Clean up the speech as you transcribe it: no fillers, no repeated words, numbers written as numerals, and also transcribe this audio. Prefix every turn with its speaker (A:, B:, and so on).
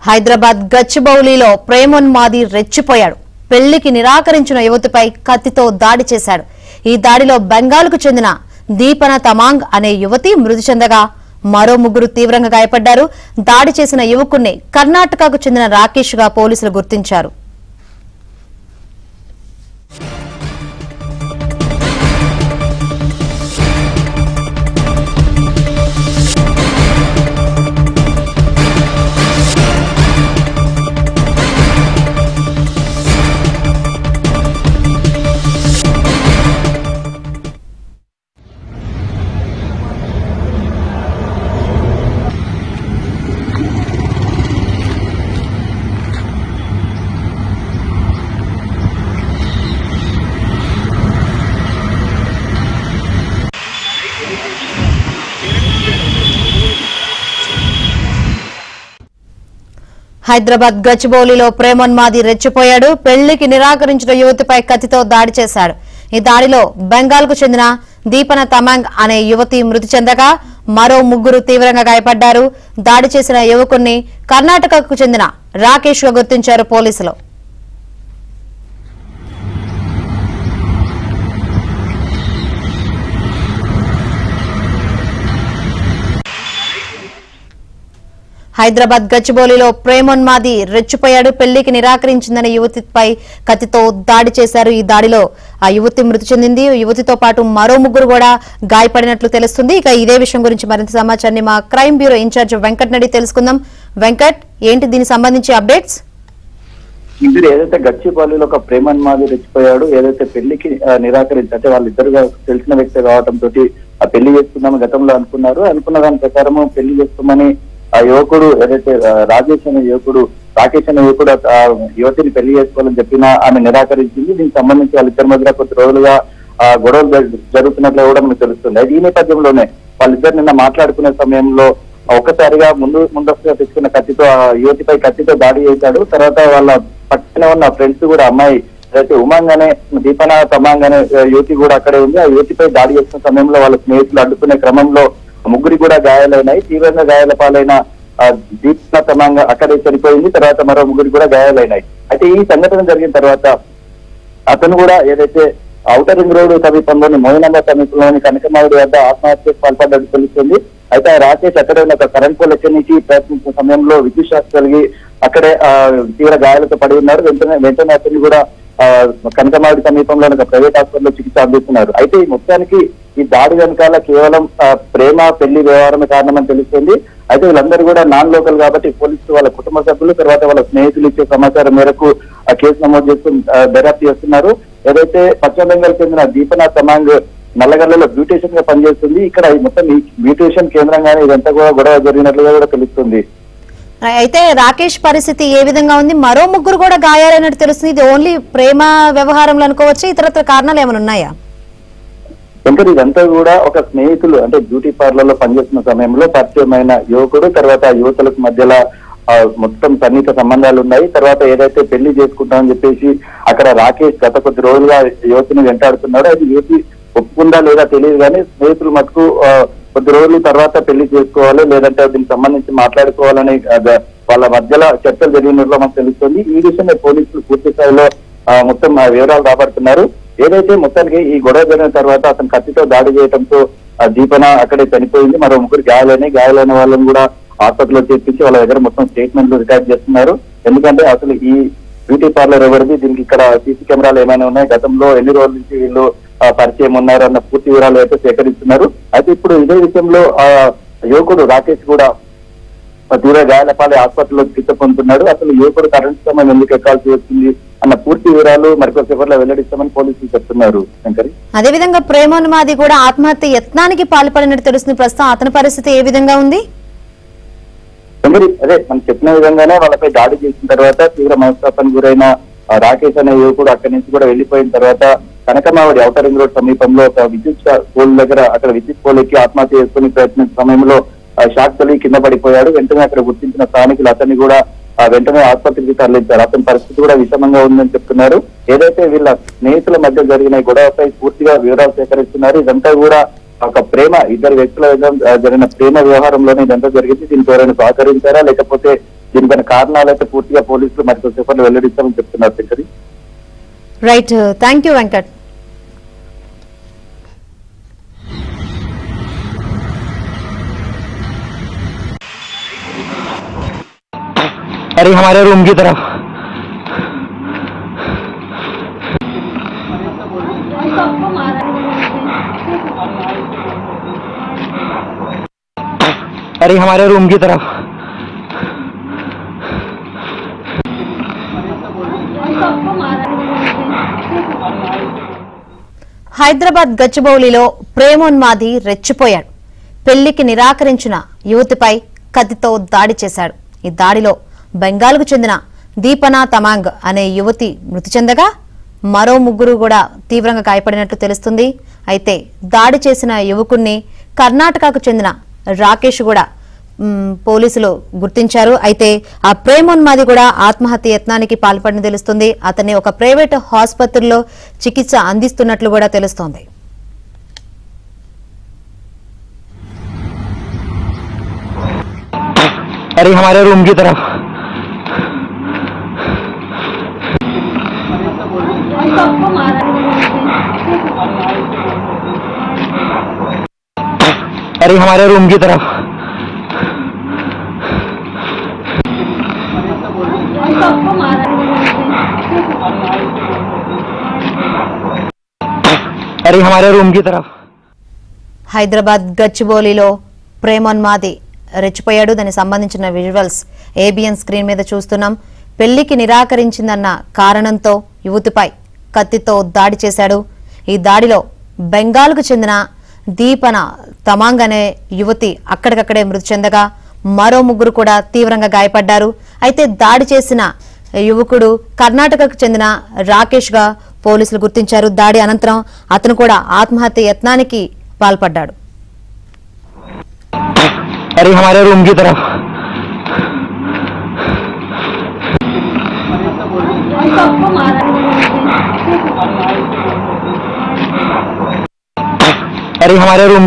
A: హైదరాబాద్ గచ్చిబౌలిలో ప్రేమోన్మాది రెచ్చిపోయాడు. పెళ్లికి నిరాకరించిన యువతిపై కత్తితో దాడి చేశాడు. ఈ దాడిలో బెంగాల్కు చెందిన దీపన తమాంగ్ అనే యువతి మృతి చెందగా మరో ముగ్గురు తీవ్రంగా గాయపడ్డారు. దాడి చేసిన యువకుణ్ణి కర్ణాటకకు చెందిన రాకేష్ గా పోలీసులు గుర్తించారు. హైదరాబాద్ గచ్చిబౌలిలో ప్రేమోన్మాది రెచ్చిపోయాడు. పెళ్లికి నిరాకరించిన యువతిపై కత్తితో దాడి చేశాడు. ఈ దాడిలో బెంగాల్కు చెందిన దీపన తమాంగ్ అనే యువతి మృతి చెందగా మరో ముగ్గురు తీవ్రంగా గాయపడ్డారు. దాడి చేసిన యువకుణ్ణి కర్ణాటకకు చెందిన రాకేష్ గా గుర్తించారు పోలీసులు. హైదరాబాద్ గచ్చిబౌలిలో ప్రేమోన్మాది రెచ్చిపోయాడు. పెళ్లికి నిరాకరించిందనే యువతిపై కత్తితో దాడి చేశారు. ఈ దాడిలో ఆ యువతి మృతి చెందింది. యువతితో పాటు మరో ముగ్గురు కూడా గాయపడినట్లు తెలుస్తుంది. ఇక ఇదే విషయం గురించి మరింత సమాచారాన్ని మా క్రైమ్ బ్యూరో ఇన్ఛార్జ్ వెంకట్ నడి తెలుసుకుందాం. వెంకట్, ఏంటి దీనికి సంబంధించి అప్డేట్స్?
B: ఇది ఏదైతే గచ్చిబౌలిలో ఒక ప్రేమోన్మాది రెచ్చిపోయాడు, ఏదైతే పెళ్లికి నిరాకరించి అంటే వాళ్ళిద్దరుగా తెలిసిన వ్యక్తి కావడంతో ఆ పెళ్లి చేసుకుందామని గతంలో అనుకున్న దాని ప్రకారము పెళ్లి చేసుకోమని ఆ యువకుడు ఏదైతే రాకేష్ అనే యువకుడు ఆ యువతిని పెళ్లి చేసుకోవాలని చెప్పినా ఆమె నిరాకరించింది. దీనికి సంబంధించి వాళ్ళిద్దరి మధ్య కొద్ది రోజులుగా గొడవలు జరుగుతున్నట్లు కూడా మనకు తెలుస్తుంది. అయితే ఈ నేపథ్యంలోనే వాళ్ళిద్దరు నిన్న మాట్లాడుకునే సమయంలో ఒక్కసారిగా ముందస్తుగా తెచ్చుకున్న కత్తితో ఆ యువతిపై కత్తితో దాడి చేశాడు. తర్వాత వాళ్ళ పక్కన ఉన్న ఫ్రెండ్స్ కూడా అమ్మాయి అయితే ఉమాంగ్ అనే దీపన తమాంగ్ అనే యువతి కూడా అక్కడే ఉంది. ఆ యువతిపై దాడి చేసిన సమయంలో వాళ్ళ స్నేహితులు అడ్డుకునే క్రమంలో ముగ్గురి కూడా గాయాలైనాయి. తీవ్రంగా గాయాల పాలైన దీపన తమాంగ్ అక్కడే చనిపోయింది. తర్వాత మరో ముగ్గురు కూడా గాయాలైనాయి. అయితే ఈ సంఘటన జరిగిన తర్వాత అతను కూడా ఏదైతే ఔటర్ రింగ్ రోడ్ సమీపంలోని మోయినాబాద్ సమీపంలోని కనకమావిడి వద్ద ఆత్మహత్యకు పాల్పడ్డట్టు తెలుస్తుంది. అయితే ఆ రాకేష్ అక్కడే ఉన్న కరెంట్ పోల్ ఎక్కడానికి ప్రయత్నించిన సమయంలో విద్యుత్ షాక్ కలిగి అక్కడే తీవ్ర గాయాలతో పడి ఉన్నారు. వెంటనే అతన్ని కూడా కనకమావిడి సమీపంలోని ఒక ప్రైవేట్ హాస్పిటల్లో చికిత్స అందిస్తున్నారు. అయితే ఈ మొత్తానికి ఈ దాడి వెనకాల కేవలం ప్రేమ పెళ్లి వ్యవహారమే కారణమని తెలుస్తుంది. అయితే వీళ్ళందరూ కూడా నాన్ లోకల్ కాబట్టి పోలీసులు వాళ్ళ కుటుంబ సభ్యులు తర్వాత వాళ్ళ స్నేహితులు ఇచ్చే సమాచారం మేరకు ఆ కేసు నమోదు చేస్తూ దర్యాప్తు చేస్తున్నారు. ఏదైతే పశ్చిమ బెంగాల్ చెందిన దీపన తమాంగ్ నల్లగర్లలో బ్యూటీషియన్ గా పనిచేస్తుంది. ఇక్కడ మొత్తం ఈ బ్యూటీషియన్ కేంద్రంగానే ఇదంతా కూడా గొడవ జరిగినట్లుగా కూడా తెలుస్తుంది.
A: అయితే రాకేష్ పరిస్థితి ఏ విధంగా ఉంది? మరో ముగ్గురు కూడా గాయాలైనట్టు తెలుస్తుంది. ఇది ఓన్లీ ప్రేమ వ్యవహారంలో అనుకోవచ్చు, ఇతరత్ర కారణాలు ఏమైనా ఉన్నాయా?
B: ఇంకా ఇదంతా కూడా ఒక స్నేహితులు అంటే బ్యూటీ పార్లర్ లో పనిచేస్తున్న సమయంలో పరిచయమైన యువకుడు తర్వాత యువతులకు మధ్యలో మొత్తం సన్నిహిత సంబంధాలు ఉన్నాయి. తర్వాత ఏదైతే పెళ్లి చేసుకుంటామని చెప్పేసి అక్కడ రాకేష్ గత కొద్ది రోజులుగా యువతిని వెంటాడుతున్నాడు. అది యువతి ఒప్పుకుందా లేదా తెలియదు కానీ స్నేహితులు మటుకు కొద్ది రోజుల తర్వాత పెళ్లి చేసుకోవాలి లేదంటే దీనికి సంబంధించి మాట్లాడుకోవాలని వాళ్ళ మధ్యలో చర్చలు జరిగినట్లు మనకు తెలుస్తుంది. ఈ విషయంలో పోలీసులు పూర్తి స్థాయిలో మొత్తం వివరాలు రాబడుతున్నారు. ఏదైతే మొత్తానికి ఈ గొడవ జరిగిన తర్వాత అతను కత్తితో దాడి చేయడంతో దీపన అక్కడే చనిపోయింది. మరో ముగ్గురు గాయాలైన వాళ్ళని కూడా హాస్పిటల్లో చేర్పించి వాళ్ళ దగ్గర మొత్తం స్టేట్మెంట్లు రికార్డ్ చేస్తున్నారు. ఎందుకంటే అసలు ఈ బ్యూటీ పార్లర్ ఎవరిది, దీనికి ఇక్కడ సీసీ కెమెరాలు ఏమైనా ఉన్నాయి, గతంలో ఎన్ని రోజుల నుంచి వీళ్ళు పరిచయం ఉన్నారు అన్న పూర్తి వివరాలు అయితే సేకరిస్తున్నారు. అయితే ఇప్పుడు ఇదే విషయంలో యువకుడు రాకేష్ కూడా తీవ్ర గాయాల పాలై హాస్పిటల్లో చికిత్స పొందుతున్నాడు. అసలు యువకుడు కరెంట్ స్తంభం ఎందుకు ఎక్కాల్సి వచ్చింది అన్న పూర్తి వివరాలు మరికొద్దిసేపట్లో వెల్లడిస్తామని పోలీసులు చెప్తున్నారు. శంకరి,
A: అదేవిధంగా ప్రేమోన్మాది కూడా ఆత్మహత్య యత్నానికి పాల్పడినట్టు తెలుస్తుంది. ప్రస్తుతం అతని పరిస్థితి ఏ విధంగా ఉంది?
B: శంకరి, అదే మనం చెప్పిన విధంగానే వాళ్ళపై దాడి చేసిన తర్వాత తీవ్ర మనస్తాపానికి గురైన రాకేష్ అనే యువకుడు అక్కడి నుంచి కూడా వెళ్లిపోయిన తర్వాత కనకమావిడి ఔటర్ రింగ్ రోడ్ సమీపంలో ఒక విద్యుత్ పోల్ దగ్గర అక్కడ విద్యుత్ పోల్ ఎక్కి ఆత్మహత్య చేసుకునే ప్రయత్నించిన సమయంలో షాక్ తగిలి కింద పడిపోయాడు. వెంటనే అక్కడ గుర్తించిన స్థానికులు అతన్ని కూడా వెంటనే ఆసుపత్రికి తరలించారు. అతని పరిస్థితి కూడా విషమంగా ఉందని చెప్తున్నారు. ఏదైతే వీళ్ళ స్నేహితుల మధ్య జరిగిన గొడవపై పూర్తిగా వివరాలు సేకరిస్తున్నారు. ఇదంతా కూడా ఒక ప్రేమ ఇద్దరు వ్యక్తుల జరిగిన ప్రేమ వ్యవహారంలోనే ఇదంతా జరిగింది. దీనికి ఎవరైనా సహకరించారా లేకపోతే దీనిపైన కారణాలు అయితే పూర్తిగా పోలీసులు మరికొద్దిసేపట్లో వెల్లడిస్తామని చెప్తున్నారు Shankari.
A: Right, thank you Venkat.
C: अरे हमारे रूम की तरफ अरे हमारे रूम की तरफ
A: హైదరాబాద్ గచ్చిబౌలిలో ప్రేమోన్మాది రెచ్చిపోయాడు. పెళ్లికి నిరాకరించిన యువతిపై కత్తితో దాడి చేశాడు. ఈ దాడిలో బెంగాల్కు చెందిన దీపనా తమాంగ్ అనే యువతి మృతి చెందగా మరో ముగ్గురు కూడా తీవ్రంగా గాయపడినట్లు తెలుస్తుంది. అయితే దాడి చేసిన యువకుణ్ణి కర్ణాటకకు చెందిన రాకేష్ కూడా పోలీసులు గుర్తించారు. అయితే ఆ ప్రేమోన్మాది కూడా ఆత్మహత్య యత్నానికి పాల్పడిన తెలుస్తుంది. అతన్ని ఒక ప్రైవేట్ ఆసుపత్రిలో చికిత్స అందిస్తున్నట్లు కూడా తెలుస్తోంది.
C: अरे हमारे रूम की तरफ अरे हमारे रूम की तरफ अरे हमारे रूम की तरफ
A: హైదరాబాద్ గచ్చిబౌలిలో ప్రేమోన్మాది రెచ్చిపోయాడు. దానికి సంబంధించిన విజువల్స్ ఏబిఎన్ స్క్రీన్ మీద చూస్తున్నాం. పెళ్లికి నిరాకరించిందన్న కారణంతో యువతిపై కత్తితో దాడి చేశాడు. ఈ దాడిలో బెంగాల్కు చెందిన దీపన తమాంగ్ అనే యువతి అక్కడికక్కడే మృతి చెందగా మరో ముగ్గురు కూడా తీవ్రంగా గాయపడ్డారు. అయితే దాడి చేసిన యువకుడు కర్ణాటకకు చెందిన రాకేష్ గా పోలీసులు గుర్తించారు. దాడి అనంతరం అతను కూడా ఆత్మహత్య యత్నానికి పాల్పడ్డాడు.
C: अरे हमारे रूम की तरफ अरे हमारे रूम